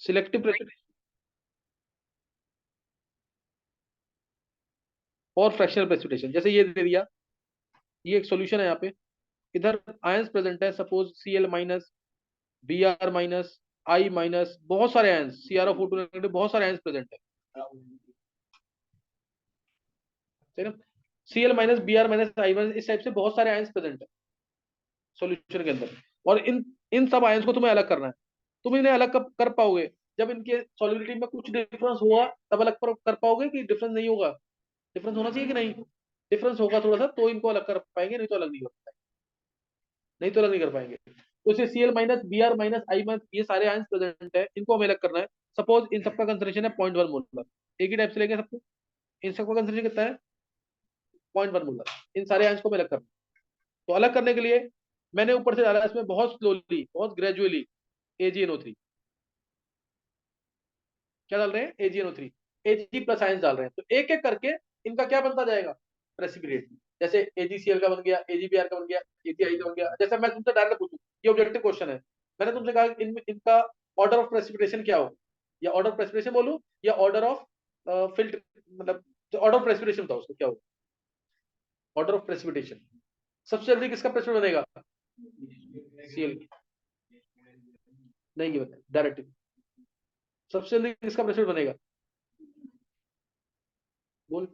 Selective precipitation और fractional precipitation. जैसे ये दे दिया, ये एक सॉल्यूशन है यहाँ पे, इधर आयंस प्रेजेंट है, सपोज Cl-, Br-, I-, बहुत सारे आयंस, CrO2 नेगेटिव, बहुत सारे आयंस प्रेजेंट है, ठीक है। Cl-, Br-, I-, इस टाइप से बहुत सारे आयंस प्रेजेंट है सॉल्यूशन के अंदर। और इन इन सब आयंस को तुम्हें अलग करना है। तुम इन्हें अलग कब कर पाओगे? जब इनके सॉल्युबिलिटी में कुछ डिफरेंस हुआ तब अलग कर पाओगे, कि डिफरेंस नहीं होगा? डिफरेंस होना चाहिए कि नहीं? डिफरेंस होगा थोड़ा सा तो इनको अलग कर पाएंगे, नहीं तो अलग नहीं कर पाएंगे, नहीं तो अलग नहीं कर पाएंगे। तो इसे Cl-, Br-, I-, ये सारे आयंस प्रेजेंट है, इनको हमें अलग करना है। सपोज इन सबका कंसंट्रेशन है 0.1 मोलर, एक ही टाइप से लेंगे सबको। इन सबका कंसंट्रेशन कितना है? 0.1 मोलर। इन सारे आयंस को हमें अलग करना है। तो अलग करने के लिए मैंने ऊपर से डाला इसमें बहुत स्लोली, बहुत ग्रेजुअली AgNO3। क्या डाल रहे हैं? AgNO3, Ag प्लस आयंस डाल रहे हैं। तो एक एक करके इनका क्या बनता जाएगा? प्रेसिपिटेट। जैसे AgCl का बन गया, AgBr का बन गया, AgI का बन गया। जैसे मैं तुमसे डायरेक्ट पूछूं, ये ऑब्जेक्टिव क्वेश्चन है, मैंने तुमसे कहा इनका ऑर्डर ऑफ प्रेसिपिटेशन क्या हो, या ऑर्डर ऑफ प्रेसिपिटेशन बोलूं, या ऑर्डर ऑफ फिल्टर, मतलब ऑर्डर ऑफ प्रेसिपिटेशन बताओ उसको क्या हो। ऑर्डर ऑफ प्रेसिपिटेशन, सबसे जल्दी किसका प्रेसिपिटेट बनेगा? Cl। नहीं, ये बताए डायरेक्ट, सबसे जल्दी किसका प्रेसिपिटेट बनेगा? बोल।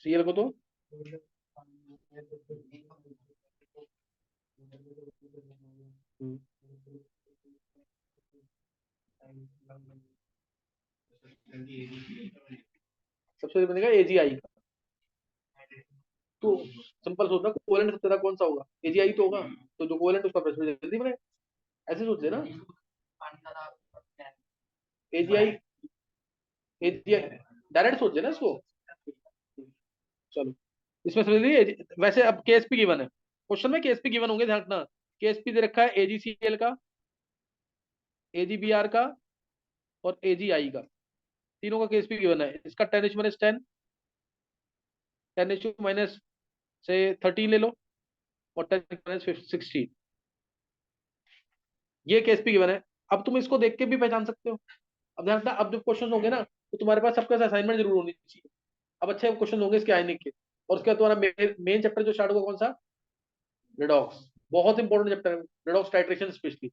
Cl को तो हम्म, सबसे जल्दी बनेगा AgI का। तो सिंपल सोचना, कोवेलेंट सबसे ज्यादा कौन सा होगा? AgI तो होगा। तो जो कोवेलेंट उसका प्रेसिपिटेशन जल्दी बनेगा, ऐसे सोचते ना। AgI, AgI डायरेक्ट सोचते ना इसको। चलो, इसमें समझ लीजिए। वैसे अब KSP गिवन है, क्वेश्चन में KSP गिवन होंगे, ध्यान रखना। KSP दे रखा है AgCl का, AgBr का और AgI का, तीनों का KSP गिवन है। इसका 10⁻10, 10⁻, से 13 ले लो, और 10⁻16, ये KSP गिवन है। अब तुम इसको देख के भी पहचान सकते हो। अब ध्यान रखना, अब जब क्वेश्चन होंगे ना, तो तुम्हारे पास सबका असाइनमेंट जरूर होनी चाहिए। अब अच्छे क्वेश्चन होंगे इसके आयनिक के। और उसके बाद तुम्हारा मेन चैप्टर जो स्टार्ट होगा कौन सा? रिडॉक्स। बहुत इंपॉर्टेंट चैप्टर है रिडॉक्स, टाइट्रेशन स्पेशली।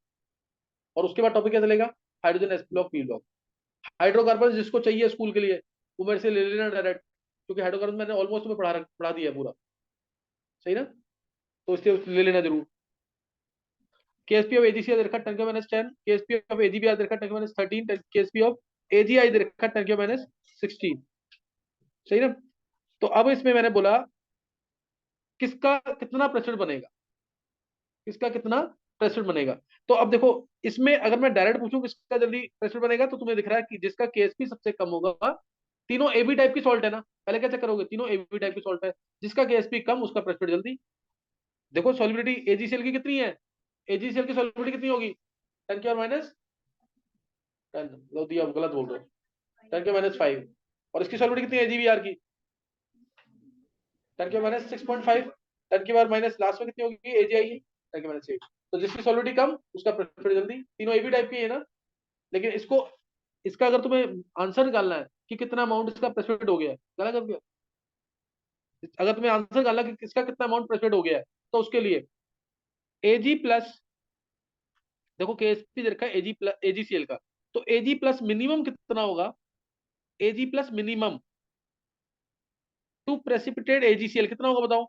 और उसके बाद टॉपिक क्या चलेगा? Hydrogen S block, P block. Hydrocarbon जिसको चाहिए स्कूल के लिए, वो मेरे से ले लेना डायरेक्ट, क्योंकि हाइड्रोकार्बन मैंने ऑलमोस्ट तुम्हें पढ़ा दिया है पूरा, सही ना? तो इसलिए ले लेना जरूर। KSP ऑफ AgCl दे रखा 10⁻10, KSP ऑफ AgBr दे रखा 10⁻13, KSP ऑफ AgI दे रखा 10⁻16, सही ना? तो अब इसमें मैंने बोला किसका कितना प्रेशर बनेगा, किसका कितना प्रेशर बनेगा। तो अब देखो, इसमें अगर मैं डायरेक्ट पूछूं किसका जल्दी प्रेशर बनेगा, तो तुम्हें दिख रहा है कि जिसका KSP सबसे कम होगा, तीनों AB टाइप की सॉल्ट है ना, पहले क्या चेक करोगे? तीनों AB टाइप की सॉल्ट है, जिसका KSP कम उसका प्रेशर जल्दी। देखो सॉल्युबिलिटी AgCl की कितनी है? AgCl की सॉल्युबिलिटी कितनी होगी? 10⁻10। लो दिया, गलत बोल रहे हो, 10⁻5। और इसकी सॉल्युबिलिटी कितनी है AgBr की? 10⁻6.5। 10⁻, लास्ट में कितनी होगी AgI की? 10⁻8। तो जिसकी सॉल्युबिलिटी कम उसका प्रेशर जल्दी। तीनों AB टाइप की है ना। लेकिन इसको, इसका अगर तुम्हें आंसर निकालना है कि कितना अमाउंट इसका प्रेसिपिटेट हो गया है, गलत कर दिया। अगर तुम्हें आंसर निकालना है कि इसका कितना अमाउंट प्रेसिपिटेट हो गया है, तो उसके लिए Ag प्लस, देखो KSP दे रखा है Ag प्लस AgCl का, तो Ag प्लस मिनिमम कितना होगा? Ag plus minimum to precipitate AgCl कितना होगा बताओ?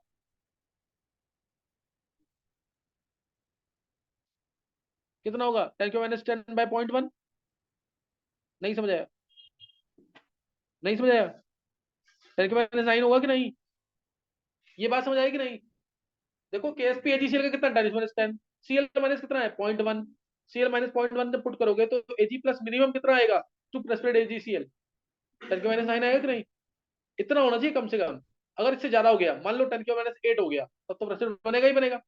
कितना होगा? 10⁻10/0.1। नहीं समझ आया? नहीं समझ आया? 10⁻9 होगा कि नहीं? ये बात समझ आई कि नहीं? देखो KSP AgCl का कितना? 10⁻10। Cl माइनस कितना है? 0.1। Cl-0.1 जब पुट करोगे तो Ag प्लस मिनिमम कितना आएगा टू प्रेसिपिटेट AgCl? 10⁻9 आएगा कि नहीं? इतना होना चाहिए कम से कम। अगर इससे ज्यादा हो गया, मान लो 10⁻8 हो गया, तब तो प्रेसिपिटेट बनेगा ही बनेगा।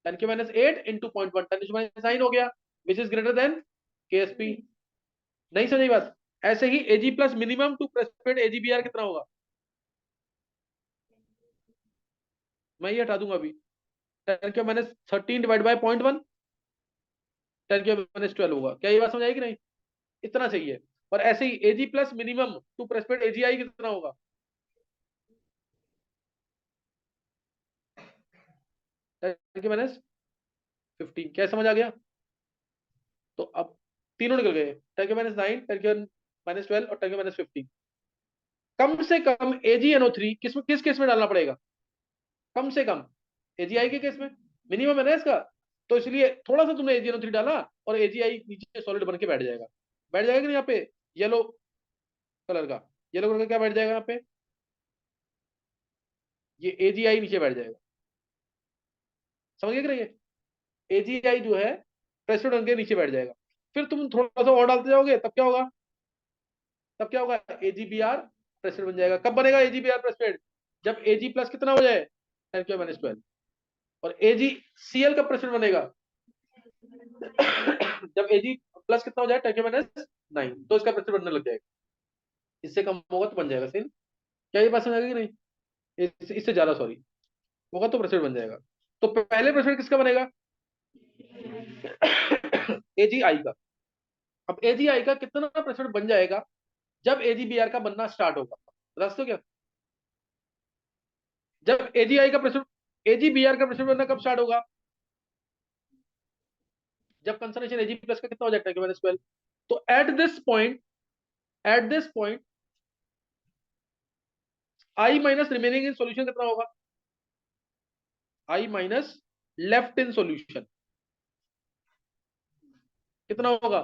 10⁻8 इंटू 0.1, 10⁻9 हो गया, which is greater than KSP। नहीं समझी बात? ऐसे ही AG plus minimum to precipitate AGBR कितना होगा, मैं ये हटा दूंगा अभी। 10⁻13 डिवाइड बाय 0.1, 10⁻12 होगा। क्या ये बात समझ आएगी नहीं, इतना चाहिए। और ऐसे ही AG plus minimum to precipitate AGI कितना होगा, 10⁻15। क्या समझ आ गया। तो अब तीनों निकल गए, 10⁻9, 10⁻12 और 10⁻15। कम से कम AgNO3 किस केस में डालना पड़ेगा, कम से कम AgI के केस में, मिनिमम है ना इसका। तो इसलिए थोड़ा सा तुमने AgNO3 डाला और AgI नीचे सॉलिड बन के बैठ जाएगा। बैठ जाएगा कि नहीं, यहाँ पे येलो कलर का, येलो कलर का क्या बैठ जाएगा यहाँ पे, ये AgI नीचे बैठ जाएगा। समझ गए कि नहीं, AgI जो है प्रेसिडेंट बन के नीचे बैठ जाएगा। फिर तुम थोड़ा सा और डालते जाओगे, तब क्या होगा, तब क्या होगा, AgBr प्रेसिडेंट बन जाएगा। कब बनेगा AgBr प्रेसिडेंट, जब Ag प्लस कितना हो जाए, 10⁻12। और AgCl कब प्रेसिडेंट बनेगा, जब Ag प्लस कितना हो जाए, 10⁻9, तो इसका प्रेशर बनने लग जाएगा। इससे कम होगा तो बन जाएगा सेम। क्या ये बात समझ आ गई कि नहीं, इससे ज्यादा सॉरी होगा तो प्रेशर बन जाएगा। तो पहले प्रेशर किसका बनेगा, AgI का। अब AgI का कितना प्रेशर बन जाएगा, जब AgBr का बनना स्टार्ट होगा। बता सकते हो क्या, जब AgI का प्रेशर, AgBr का प्रेशर बनना कब स्टार्ट होगा, जब कंसंट्रेशन Ag प्लस का कितना हो जाएगा, 10⁻12। तो at this point I minus remaining in solution कितना होगा, I minus left in solution कितना होगा,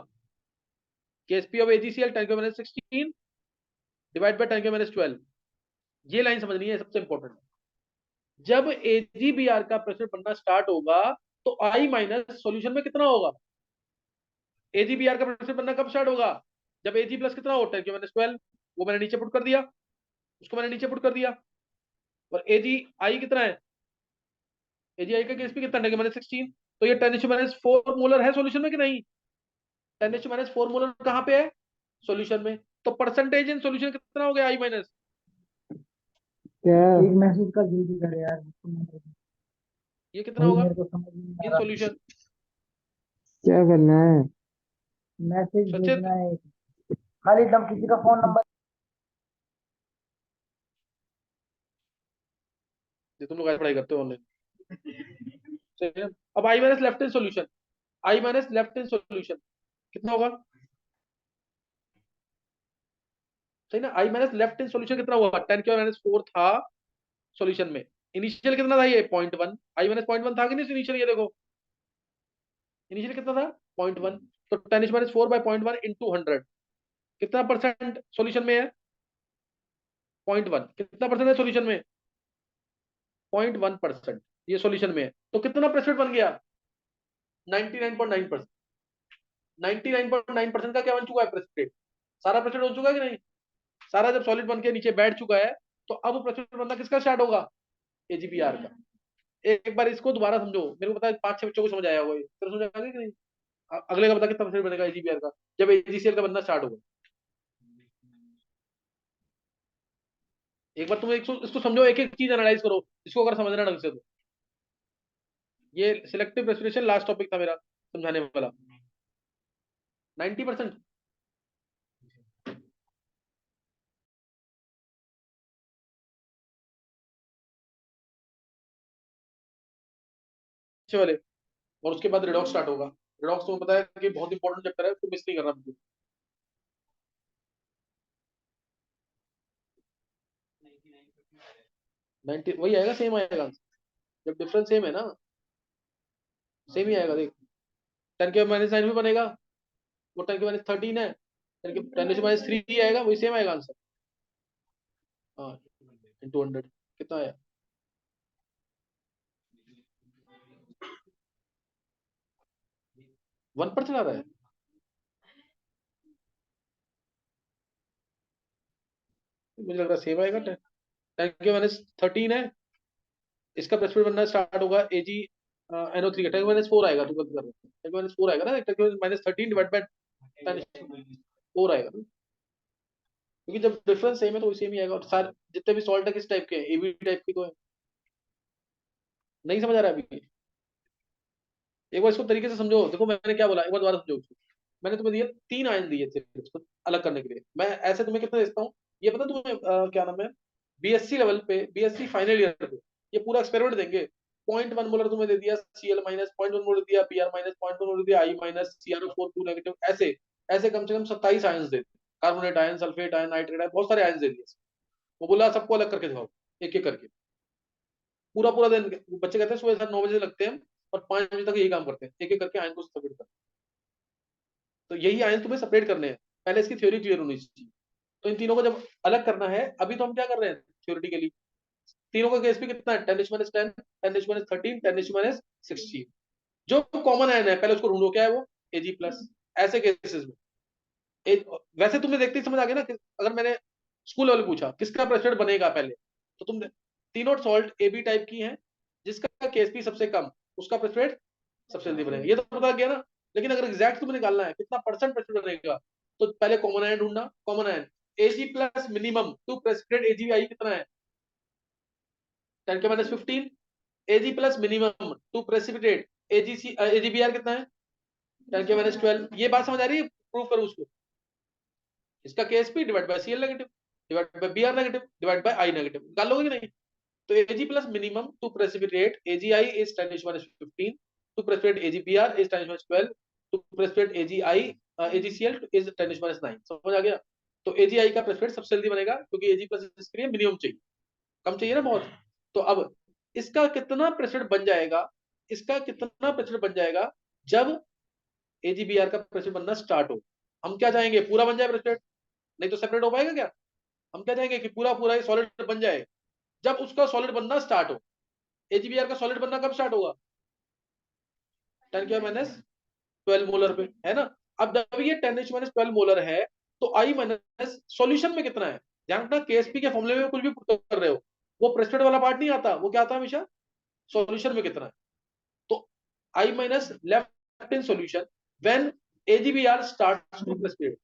KSP of AgCl 10⁻16 divide by 10⁻12। ये लाइन समझनी है, सबसे इंपॉर्टेंट। जब AgBr का प्रेशर बनना स्टार्ट होगा तो I माइनस सोल्यूशन में कितना होगा, AgBr का प्रेशर बनना कब स्टार्ट होगा, जब Ag प्लस कितना हो, 10⁻12। वो मैंने नीचे पुट कर दिया, उसको मैंने नीचे पुट कर दिया। और AgI कितना है, AgI का KSP कितना, 10⁻16। तो ये 10⁻4 मोलर है सोल्यूशन में कि नहीं, 10⁻4 मोलर कहां पे है, सोल्यूशन में। तो परसेंटेज इन सोल्यूशन कितना हो गया, I माइनस, क्या एक मैसेज का जल्दी कर यार, ये कितना भाई होगा मेरे को समझ नहीं आ इन रहा। सोल्यूशन। क्या करना है, मैसेज सचित, भेजना है खाली, एकदम किसी का फोन नंबर। ये तुम लोग आज पढ़ाई करते हो ऑनलाइन, सही है। अब I minus left in solution, I minus left in solution कितना होगा, सही ना। I minus left in solution कितना हुआ, 10⁻4 था सोल्यूशन में। इनिशियल कितना था ये, 0.1। I माइनस 0.1 था कि नहीं इनिशियल, ये देखो इनिशियल कितना था, 0.1। तो 10⁻4/0.1 इंटू 100 कितना परसेंट सोल्यूशन में है, 0.1। कितना परसेंट है सोल्यूशन में, 0.1%। ये सोल्यूशन में है, तो कितना प्रेसिपिटेट बन गया, 99.9%। 99.9% का क्या बन चुका है, प्रेसिपिटेट। सारा प्रेसिपिटेट हो चुका है कि नहीं, सारा जब सॉलिड बन के नीचे बैठ चुका है, तो अब प्रेसिपिटेट बनना किसका स्टार्ट होगा, AgBr का। एक बार इसको दोबारा समझो, मेरे को पता है 5-6 बच्चों को समझ आया होगा, तेरे समझ आएगा कि नहीं। अगले का बता कितना परसेंट बनेगा AgBr का, जब AgCl का बनना स्टार्ट होगा। एक बार तुम इसको समझो, एक एक चीज एनालाइज करो, इसको अगर समझना ढंग से तो। ये सिलेक्टिव रेस्पिरेशन लास्ट टॉपिक था मेरा समझाने वाला, 90%। अच्छे वाले। और उसके बाद रिडॉक्स स्टार्ट होगा। रिडॉक्स तुम्हें पता है कि बहुत इंपॉर्टेंट चैप्टर है, उसको मिस नहीं करना बिल्कुल। 90 वही आएगा, सेम आएगा आंसर। जब डिफरेंस सेम है ना, सेम ही आएगा देख। 10⁻9 भी बनेगा, वो 10⁻13 है, 10⁻3 आएगा, वही सेम आएगा आंसर। हाँ, इंटू 100 कितना आया, 1% आ रहा है। मुझे लग रहा है सेम आएगा। 10⁻13 है, इसका प्रेसिपिटेट बनना स्टार्ट होगा AgNO3 का, 10⁻4 आएगा, तू गलत कर रहा है, 10⁻4 आएगा ना, 10⁻13 डिवाइड बाय 10 4 आएगा ना। क्योंकि जब डिफरेंस सेम है तो सेम ही आएगा। और सारे जितने भी सॉल्ट है किस टाइप के हैं, एबी टाइप की तो है। नहीं समझ आ रहा है अभी? एक बार इसको तरीके से समझो। देखो मैंने क्या बोला, एक बार दोबारा समझो उसको। मैंने तुम्हें दिए 3 आयन दिए थे इसको अलग करने के लिए। मैं ऐसे तुम्हें कितना देता हूँ ये पता तुम्हें? क्या नाम है, बीएससी लेवल पे, बीएससी फाइनल ईयर पे ये पूरा एक्सपेरिमेंट देंगे। 0.1 मोलर तुम्हें दे दिया सीएल माइनस, 0.1 मोलर दिया बीआर माइनस, 0.1 मोलर दिया आई माइनस, सीआरओ4 टू नेगेटिव, ऐसे ऐसे कम से कम 27 आयन दे दिए। Carbonate ion, sulphate ion, nitrate ion, बहुत सारे आयन दे दिए। वो बोला सबको अलग करके दिखाओ, एक एक करके। पूरा पूरा दिन बच्चे कहते हैं सुबह 9 बजे लगते हैं और 5 बजे तक यही काम करते हैं, एक एक करके आयन को सेपरेट करते हैं। तो यही आयन तुम्हें सेपरेट करने हैं, पहले इसकी थ्योरी क्लियर होनी चाहिए। तो इन तीनों को जब अलग करना है, अभी तो हम क्या कर रहे हैं थ्योरेटिकली, तीनों का केएसपी कितना है, 10^-10, 10^-13, 10^16। जो कॉमन आयन है पहले उसको ढूंढो, क्या है वो, एजी प्लस। ऐसे केसेस में वैसे तुम्हें देखते ही समझ आ गया ना कि अगर मैंने स्कूल लेवल पूछा किसका प्रेसिडेंट बनेगा पहले, तो तुम तीनों सॉल्ट ए बी टाइप की हैं, जिसका केएसपी सबसे कम उसका प्रेसिडेंट सबसे जल्दी बनेगा, ये तो पता गया ना। लेकिन अगर एग्जैक्ट तुम्हें निकालना है कितना परसेंट प्रेसिडेंट बनेगा, तो पहले कॉमन आयन ढूंढना। Common ion AG plus minimum to president AGI कितना है, 10^-15। AG plus minimum to precipitate AGC AGBR कितना है, 10^-12। ये बात समझ आ रही है? प्रूव करो उसको। इसका KSP divide by CL negative divide by BR negative divide by I negative, निकाल लोगे कि नहीं? तो AG plus minimum to precipitate AGI is 10^-15, to precipitate AGBR is 10^-12, to precipitate AGI AGCL is 10^-9। समझ आ गया? तो एजीआई का प्रेसिपिटेट सबसे जल्दी बनेगा क्योंकि एजी प्लस इसके लिए मिनिमम चाहिए, कम चाहिए ना बहुत। तो अब इसका कितना प्रेसिडेंट बन जाएगा, इसका कितना प्रेसिडेंट बन जाएगा जब एजीबीआर का प्रेसिडेंट बनना स्टार्ट हो। हम क्या चाहेंगे, पूरा बन जाए प्रेसिडेंट, नहीं तो सेपरेट हो पाएगा क्या? हम क्या चाहेंगे कि पूरा पूरा ही सॉलिड बन जाए। जब उसका सॉलिड बनना स्टार्ट हो, एजीबीआर का सॉलिड बनना कब स्टार्ट होगा, 10^-12 मोलर पे, है ना? अब जब ये 10^-12 मोलर है, तो आई माइनस सॉल्यूशन में कितना है। ध्यान रखना केएसपी के फॉर्मूले में कुछ भी पुट कर रहे हो, वो प्रेसिडेंट वाला पार्ट नहीं आता, वो क्या आता है हमेशा, सॉल्यूशन में कितना है। तो I minus left in solution when AGBR starts to precipitate,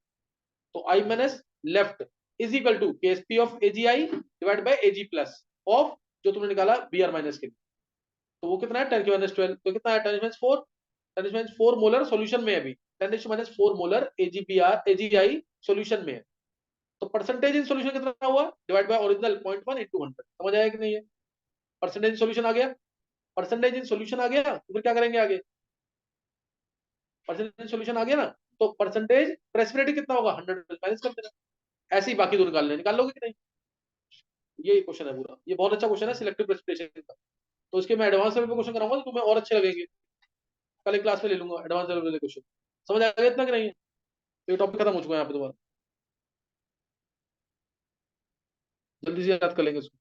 तो I minus left is equal to KSP of AGI divide by AG plus of जो तुमने निकाला बीआर माइनस के लिए। तो वो कितना है, 10^-12, तो कितना है, 10^-4, 10^-4 मोलर सॉल्यूशन में है अभी, 10^-4 मोलर एजीबीआर एजीआई सॉल्यूशन में है। तो परसेंटेज इन सॉल्यूशन कितना हुआ, डिवाइड बाय ओरिजिनल 0.1 into 100। समझ आया कि नहीं है? परसेंटेज सॉल्यूशन आ गया, परसेंटेज इन सॉल्यूशन आ गया, तो फिर क्या करेंगे आगे, परसेंटेज सॉल्यूशन आ गया ना, तो परसेंटेज प्रेसिपिटेट कितना होगा, 100 माइनस कर देना। ऐसे ही बाकी दो निकाल लोगे कि नहीं? ये क्वेश्चन है पूरा, ये बहुत अच्छा क्वेश्चन है सिलेक्टिव प्रेसिपिटेशन का। तो इसके मैं एडवांस लेवल पे क्वेश्चन कराऊंगा तो तुम्हें और अच्छे लगेंगे। कल एक क्लास में ले लूंगा एडवांस लेवल वाले क्वेश्चन। समझ आ गया इतना कि नहीं? तो ये टॉपिक खत्म हो चुका है यहाँ पे, तुम्हारा जल्दी से याद कर लेंगे इसको।